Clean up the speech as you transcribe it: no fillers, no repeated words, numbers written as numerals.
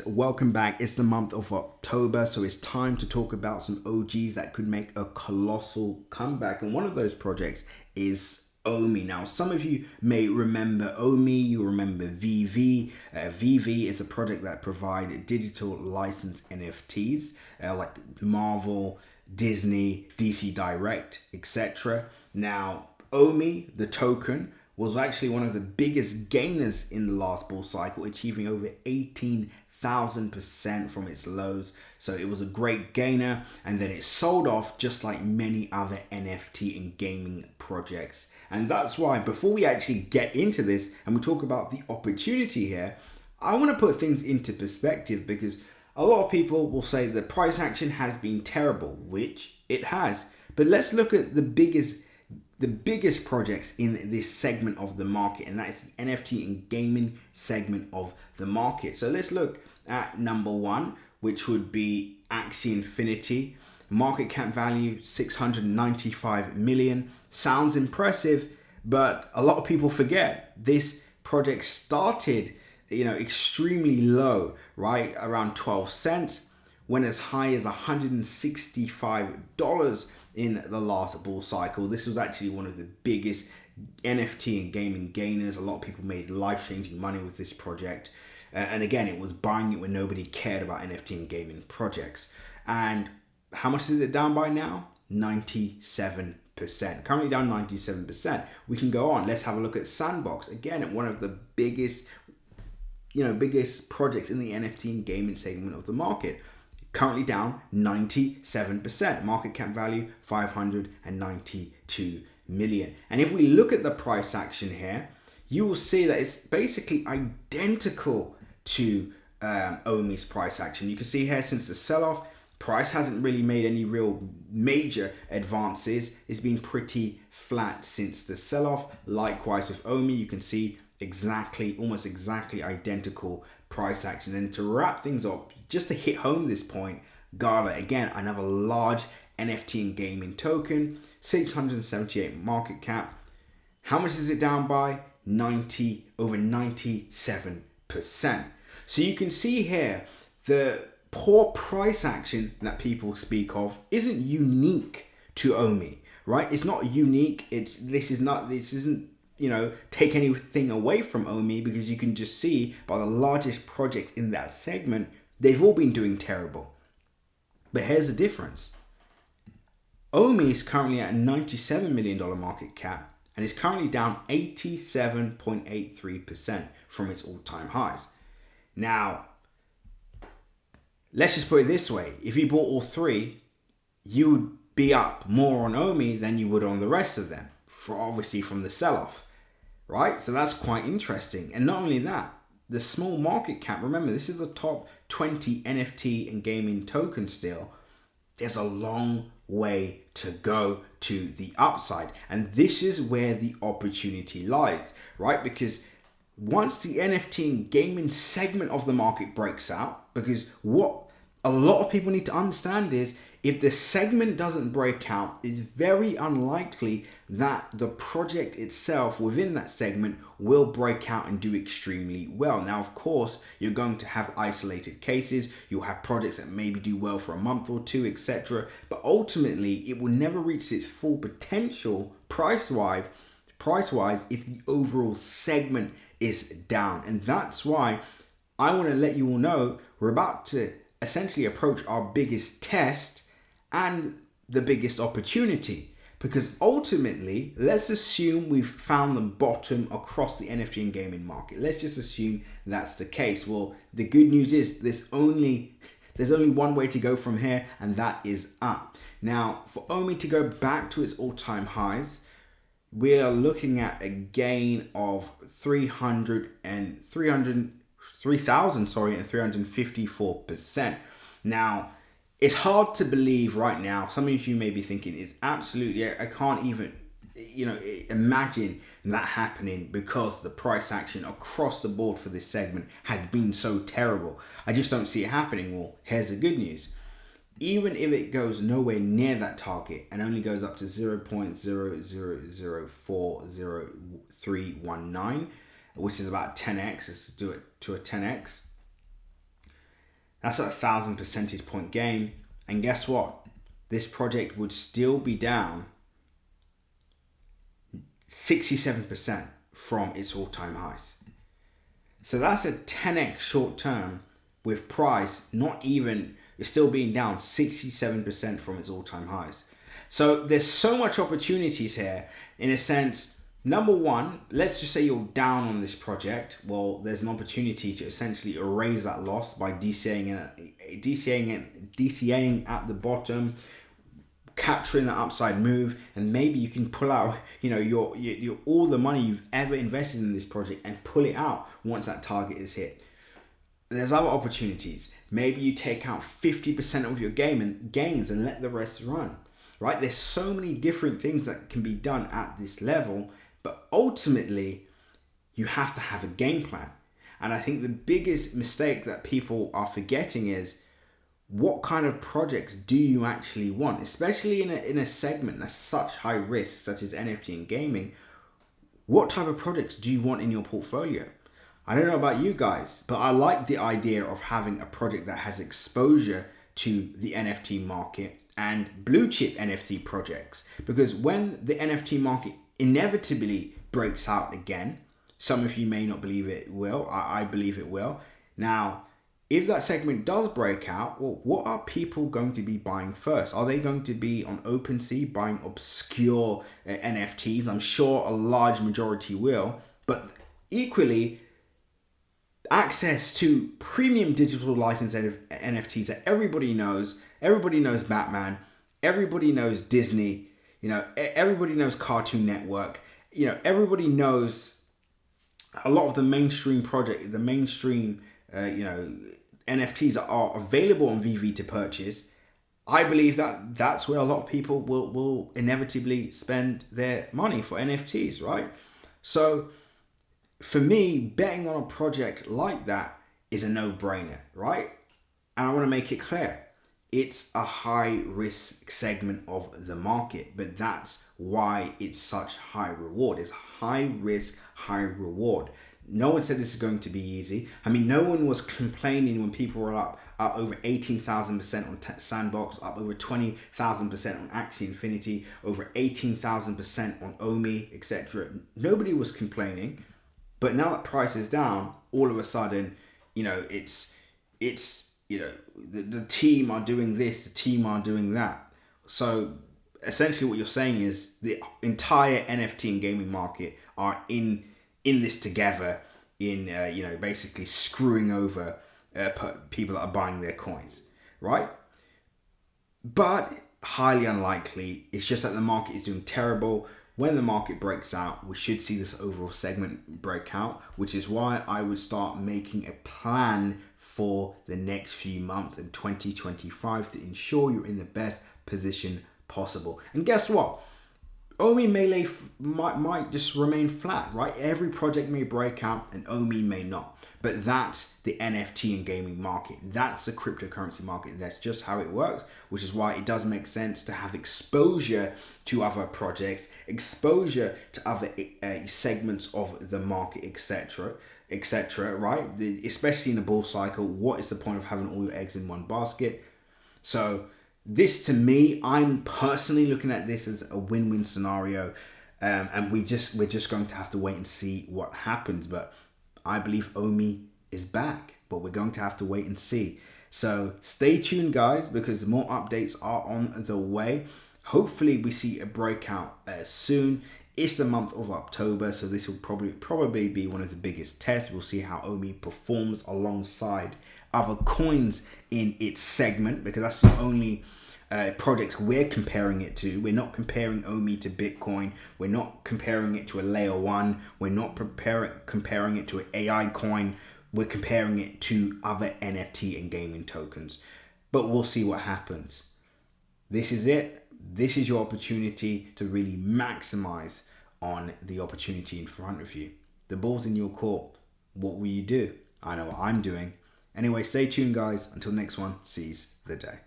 Welcome back. It's the month of October, so it's time to talk about some OGs that could make a colossal comeback. And one of those projects is Omi. Now, some of you may remember Omi, you remember Veve. Veve is a project that provides digital licensed NFTs like Marvel, Disney, DC Direct, etc. Now, Omi, the token, was actually one of the biggest gainers in the last bull cycle, achieving over 18,000% from its lows. So it was a great gainer, and then it sold off just like many other NFT and gaming projects. And that's why, before we actually get into this and we talk about the opportunity here, I want to put things into perspective, because a lot of people will say the price action has been terrible, which it has. But let's look at the biggest projects in this segment of the market, and that is the NFT and gaming segment of the market. So let's look at number one, which would be Axie Infinity. Market cap value 695 million. Sounds impressive, but a lot of people forget this project started extremely low, right? Around 12 cents, went as high as $165 in the last bull cycle. This was actually one of the biggest NFT and gaming gainers. A lot of people made life-changing money with this project. And again, it was buying it when nobody cared about NFT and gaming projects. And how much is it down by now? 97%. Currently down 97%. We can go on. Let's have a look at Sandbox. Again, one of the biggest projects in the NFT and gaming segment of the market. Currently down 97%. Market cap value 592 million. And if we look at the price action here, you will see that it's basically identical to Omi's price action. You can see here, since the sell-off, price hasn't really made any real major advances. It's been pretty flat since the sell-off. Likewise with Omi, you can see almost exactly identical price action. And to wrap things up, just to hit home this point, Gala, again, another large NFT and gaming token, 678 market cap. How much is it down by? Over 97%. So you can see here, the poor price action that people speak of isn't unique to Omi, right? It's not unique. This isn't take anything away from Omi, because you can just see by the largest projects in that segment, they've all been doing terrible. But here's the difference. Omi is currently at a $97 million market cap and is currently down 87.83% from its all-time highs. Now, let's just put it this way. If you bought all three, you would be up more on Omi than you would on the rest of them, obviously from the sell-off, right? So that's quite interesting. And not only that, the small market cap, remember, this is the top 20 NFT and gaming token still. There's a long way to go to the upside. And this is where the opportunity lies, right? Because once the NFT and gaming segment of the market breaks out, because what a lot of people need to understand is, if the segment doesn't break out, it's very unlikely that the project itself within that segment will break out and do extremely well. Now, of course, you're going to have isolated cases. You'll have projects that maybe do well for a month or two, etc. But ultimately, it will never reach its full potential price-wise if the overall segment is down. And that's why I want to let you all know we're about to essentially approach our biggest test and the biggest opportunity, because ultimately, let's assume we've found the bottom across the NFT and gaming market. Let's just assume that's the case. Well, the good news is there's only one way to go from here, and that is up. Now, for Omi to go back to its all-time highs, we are looking at a gain of 3,354%. Now, it's hard to believe right now. Some of you may be thinking, it's absolutely, I can't even, imagine that happening, because the price action across the board for this segment has been so terrible. I just don't see it happening. Well, here's the good news. Even if it goes nowhere near that target and only goes up to 0.0004319, which is about 10x, let's do it to a 10x. That's a 1,000 percentage point gain. And guess what? This project would still be down 67% from its all-time highs. So that's a 10x short term with price not even, it's still being down 67% from its all-time highs. So there's so much opportunities here in a sense. Number one, let's just say you're down on this project. Well, there's an opportunity to essentially erase that loss by DCAing at the bottom, capturing the upside move, and maybe you can pull out, your all the money you've ever invested in this project and pull it out once that target is hit. There's other opportunities. Maybe you take out 50% of your gains and let the rest run. Right? There's so many different things that can be done at this level, but ultimately you have to have a game plan. And I think the biggest mistake that people are forgetting is, what kind of projects do you actually want? Especially in a segment that's such high risk, such as NFT and gaming. What type of projects do you want in your portfolio? I don't know about you guys, but I like the idea of having a project that has exposure to the NFT market and blue chip NFT projects. Because when the NFT market inevitably breaks out again, some of you may not believe it will, I believe it will. Now, if that segment does break out, well, what are people going to be buying first? Are they going to be on OpenSea buying obscure NFTs? I'm sure a large majority will, but equally, access to premium digital licensed NFTs that everybody knows. Everybody knows Batman. Everybody knows Disney. Everybody knows Cartoon Network. Everybody knows a lot of the mainstream NFTs that are available on Veve to purchase. I believe that that's where a lot of people will inevitably spend their money for NFTs, right? So for me, betting on a project like that is a no-brainer, right? And I want to make it clear, it's a high risk segment of the market, but that's why it's such high reward. It's high risk, high reward. No one said this is going to be easy. I mean, no one was complaining when people were up over 18,000% on Sandbox, up over 20,000% on Axie Infinity, over 18,000% on Omi, etc. Nobody was complaining. But now that price is down, all of a sudden, it's the team are doing this, the team are doing that. So essentially what you're saying is the entire NFT and gaming market are in this together, basically screwing over people that are buying their coins, right? But highly unlikely. It's just that the market is doing terrible. When the market breaks out, we should see this overall segment break out, which is why I would start making a plan for the next few months in 2025 to ensure you're in the best position possible. And guess what? Omi might just remain flat, right? Every project may break out and Omi may not. But that's the NFT and gaming market. That's the cryptocurrency market. That's just how it works, which is why it does make sense to have exposure to other projects, exposure to other segments of the market, etc., right? Especially in a bull cycle, what is the point of having all your eggs in one basket? So this, to me, I'm personally looking at this as a win-win scenario, and we're just going to have to wait and see what happens. But I believe Omi is back, but we're going to have to wait and see. So stay tuned, guys, because more updates are on the way. Hopefully we see a breakout soon. It's the month of October, so this will probably be one of the biggest tests. We'll see how Omi performs alongside other coins in its segment, because that's the only projects we're comparing it to. We're not comparing Omi to Bitcoin. We're not comparing it to a layer one. We're not comparing it to an AI coin. We're comparing it to other NFT and gaming tokens. But we'll see what happens. This is it. This is your opportunity to really maximize on the opportunity in front of you. The ball's in your court. What will you do? I know what I'm doing. Anyway, stay tuned, guys. Until next one, seize the day.